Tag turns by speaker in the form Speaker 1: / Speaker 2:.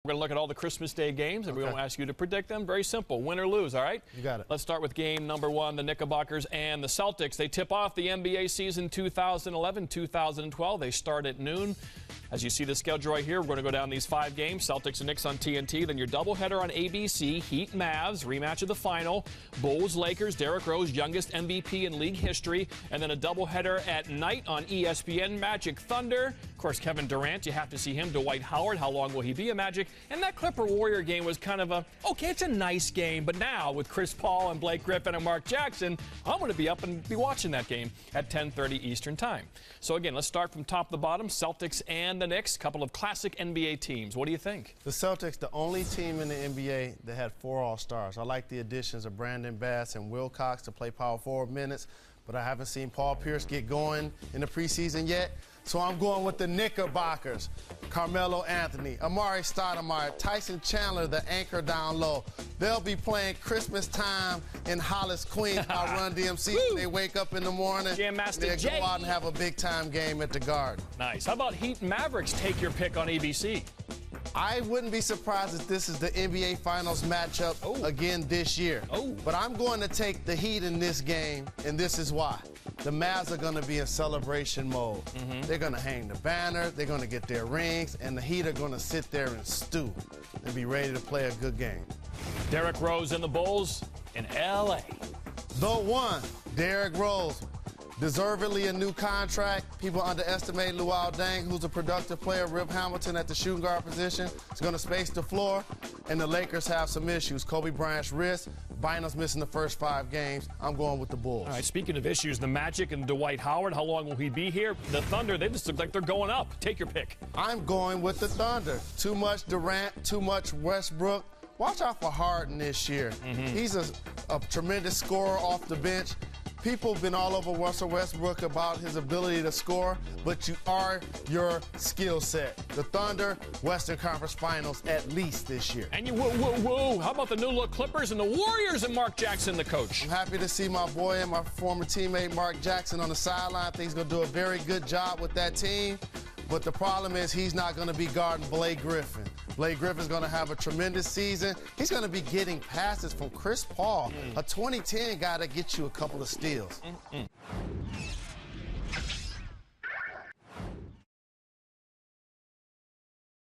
Speaker 1: We're going to look at all the Christmas Day games, and we're going to ask you to predict them. Very simple, win or lose, all right?
Speaker 2: You got it.
Speaker 1: Let's start with game number one, the Knickerbockers and the Celtics. They tip off the NBA season 2011-2012. They start at noon. As you see the schedule right here, we're going to go down these 5 games. Celtics and Knicks on TNT. Then your doubleheader on ABC. Heat Mavs, rematch of the final. Bulls Lakers, Derrick Rose, youngest MVP in league history. And then a doubleheader at night on ESPN. Magic Thunder. Of course, Kevin Durant, you have to see him. Dwight Howard, how long will he be a Magic? And that Clipper-Warrior game was kind of okay, it's a nice game. But now with Chris Paul and Blake Griffin and Mark Jackson, I'm going to be up and be watching that game at 10:30 Eastern Time. So again, let's start from top to bottom. Celtics and the Knicks, couple of classic NBA teams. What do you think?
Speaker 2: The Celtics, the only team in the NBA that had 4 All-Stars. I like the additions of Brandon Bass and Wilcox to play power forward minutes, but I haven't seen Paul Pierce get going in the preseason yet. So I'm going with the Knickerbockers. Carmelo Anthony, Amari Stoudemire, Tyson Chandler, the anchor down low. They'll be playing Christmas time in Hollis, Queens by Run DMC. They wake up in the morning.
Speaker 1: Jam Master
Speaker 2: They'll
Speaker 1: Jay.
Speaker 2: go out and have a big-time game at the Garden.
Speaker 1: Nice. How about Heat and Mavericks? Take your pick on ABC.
Speaker 2: I wouldn't be surprised if this is the NBA Finals matchup again this year. But I'm going to take the Heat in this game, and this is why. The Mavs are going to be in celebration mode. They're going to hang the banner, they're going to get their rings, and the Heat are going to sit there and stew and be ready to play a good game.
Speaker 1: Derrick Rose and the Bulls in L.A.
Speaker 2: The one, Derrick Rose. Deservedly a new contract. People underestimate Luol Deng, who's a productive player. Rip Hamilton at the shooting guard position is going to space the floor. And the Lakers have some issues. Kobe Bryant's wrist. Bynum's missing the first 5 games. I'm going with the Bulls.
Speaker 1: All right, speaking of issues, the Magic and Dwight Howard, how long will he be here? The Thunder, they just look like they're going up. Take your pick.
Speaker 2: I'm going with the Thunder. Too much Durant, too much Westbrook. Watch out for Harden this year. He's a tremendous scorer off the bench. People have been all over Russell Westbrook about his ability to score, but you are your skill set. The Thunder, Western Conference Finals at least this year.
Speaker 1: And you, whoa. How about the new-look Clippers and the Warriors and Mark Jackson, the coach?
Speaker 2: I'm happy to see my boy and my former teammate Mark Jackson on the sideline. I think he's going to do a very good job with that team. But the problem is he's not going to be guarding Blake Griffin. Blake Griffin's going to have a tremendous season. He's going to be getting passes from Chris Paul, a 2010 guy that gets you a couple of steals.